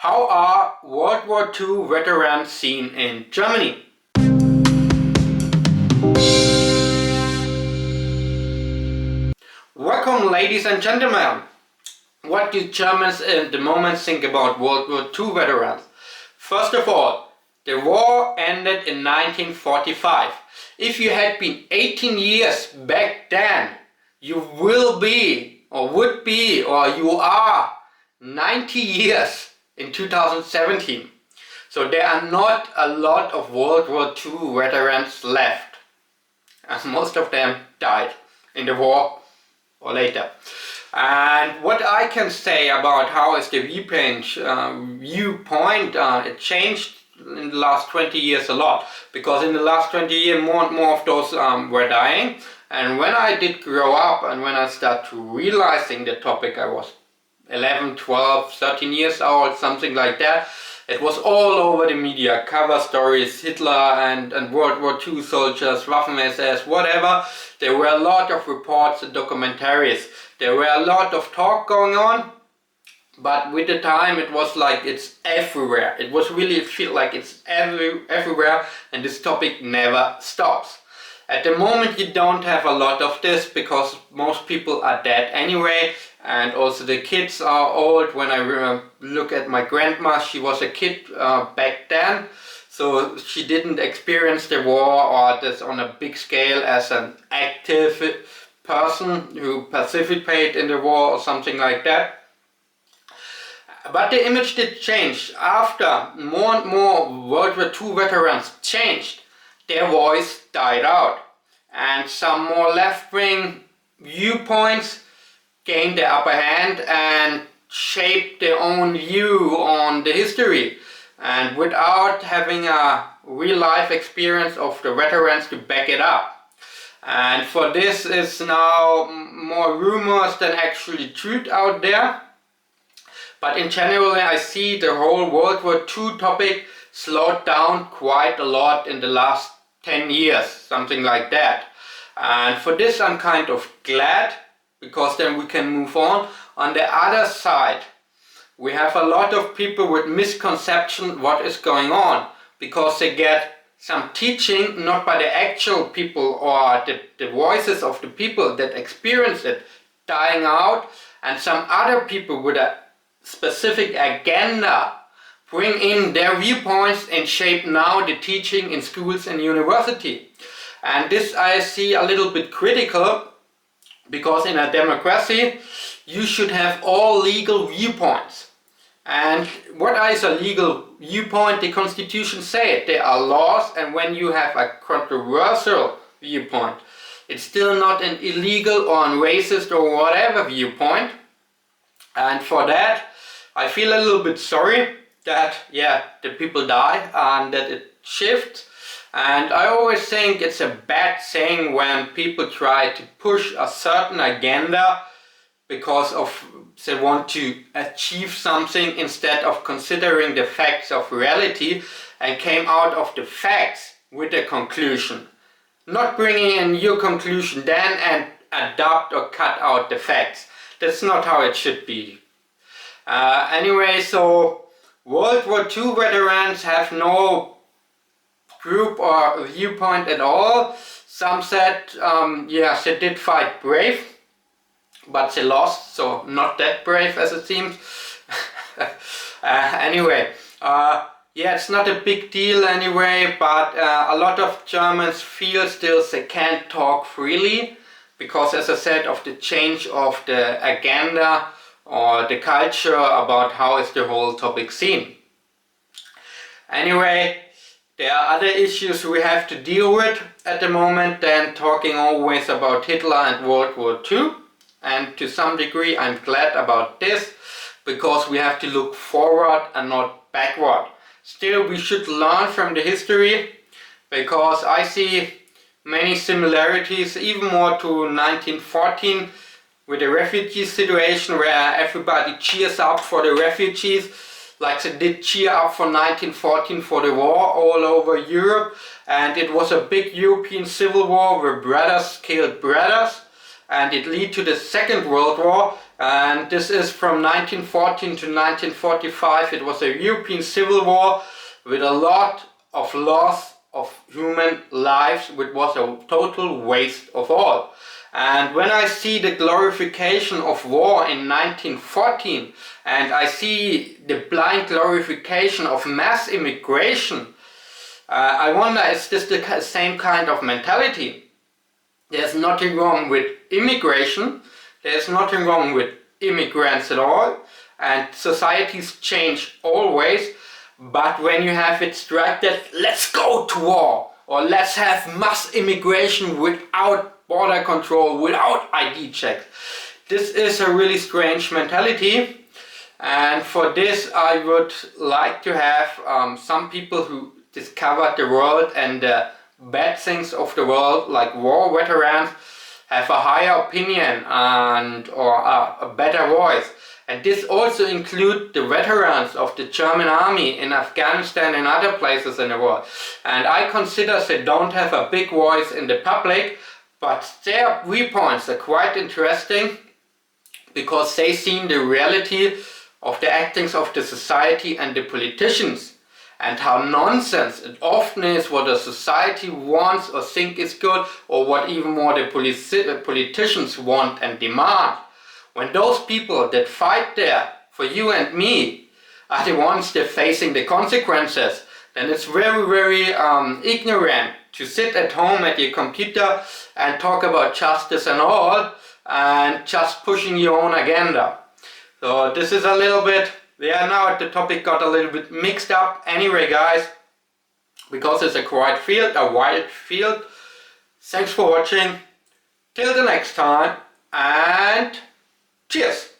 How are World War II veterans seen in Germany? Welcome, ladies and gentlemen. What do Germans at the moment think about World War II veterans? First of all, the war ended in 1945. If you had been 18 years back then, you will be, or would be, or you are 90 years in 2017. So there are not a lot of World War II veterans left, as most of them died in the war or later. And what I can say about how is the viewpoint, it changed in the last 20 years a lot, because in the last 20 years more and more of those were dying. And when I did grow up and when I started realizing the topic, I was 11, 12, 13 years old, something like that. It was all over the media, cover stories, Hitler and World War II soldiers, Waffen-SS, whatever. There were a lot of reports and documentaries. There were a lot of talk going on, but with the time it was like it's everywhere. It was really feel like it's everywhere, and this topic never stops. At the moment you don't have a lot of this because most people are dead anyway, and also the kids are old. When I look at my grandma, she was a kid back then, so she didn't experience the war or this on a big scale as an active person who participated in the war or something like that. But the image did change. After more and more World War II veterans changed, their voice died out, and some more left-wing viewpoints gained the upper hand and shaped their own view on the history, and without having a real-life experience of the veterans to back it up. And for this is now more rumors than actually truth out there. But in general I see the whole World War II topic slowed down quite a lot in the last 10 years, something like that. And for this I'm kind of glad, because then we can move on. On the other side, we have a lot of people with misconception what is going on, because they get some teaching not by the actual people or the voices of the people that experience it dying out, and some other people with a specific agenda bring in their viewpoints and shape now the teaching in schools and university. And this I see a little bit critical, because in a democracy you should have all legal viewpoints. And what is a legal viewpoint? The Constitution says there are laws, and when you have a controversial viewpoint, it's still not an illegal or an racist or whatever viewpoint. And for that I feel a little bit sorry that the people die and that it shifts. And I always think it's a bad thing when people try to push a certain agenda because they want to achieve something instead of considering the facts of reality, and came out of the facts with a conclusion. Not bringing in your conclusion then and adopt or cut out the facts. That's not how it should be. Anyway, so World War II veterans have no group or viewpoint at all. Some said, they did fight brave, but they lost, so not that brave as it seems. Anyway, it's not a big deal anyway, but a lot of Germans feel still they can't talk freely, because as I said, of the change of the agenda or the culture about how is the whole topic seen. Anyway, there are other issues we have to deal with at the moment than talking always about Hitler and World War II. And to some degree I'm glad about this, because we have to look forward and not backward. Still, we should learn from the history, because I see many similarities, even more to 1914 with the refugee situation, where everybody cheers up for the refugees like they did cheer up for 1914 for the war all over Europe. And it was a big European civil war where brothers killed brothers, and it led to the Second World War. and this is from 1914 to 1945. It was a European civil war with a lot of loss of human lives, which was a total waste of all. And when I see the glorification of war in 1914 and I see the blind glorification of mass immigration, I wonder, is this the same kind of mentality? There's nothing wrong with immigration, there's nothing wrong with immigrants at all, and societies change always, but when you have it directed, let's go to war, or let's have mass immigration without border control, without ID checks, this is a really strange mentality. And for this I would like to have some people who discovered the world and the bad things of the world, like war veterans, have a higher opinion and or a better voice. And this also includes the veterans of the German army in Afghanistan and other places in the world. And I consider they don't have a big voice in the public, but their viewpoints are quite interesting because they see the reality of the actings of the society and the politicians, and how nonsense it often is what a society wants or think is good, or what even more the politicians want and demand. When those people that fight there for you and me are the ones that are facing the consequences, then it's very, very ignorant to sit at home at your computer and talk about justice and all, and just pushing your own agenda. So this is a little bit, now the topic got a little bit mixed up. Anyway guys, because it's a quiet field, a wild field. Thanks for watching. Till the next time, and cheers!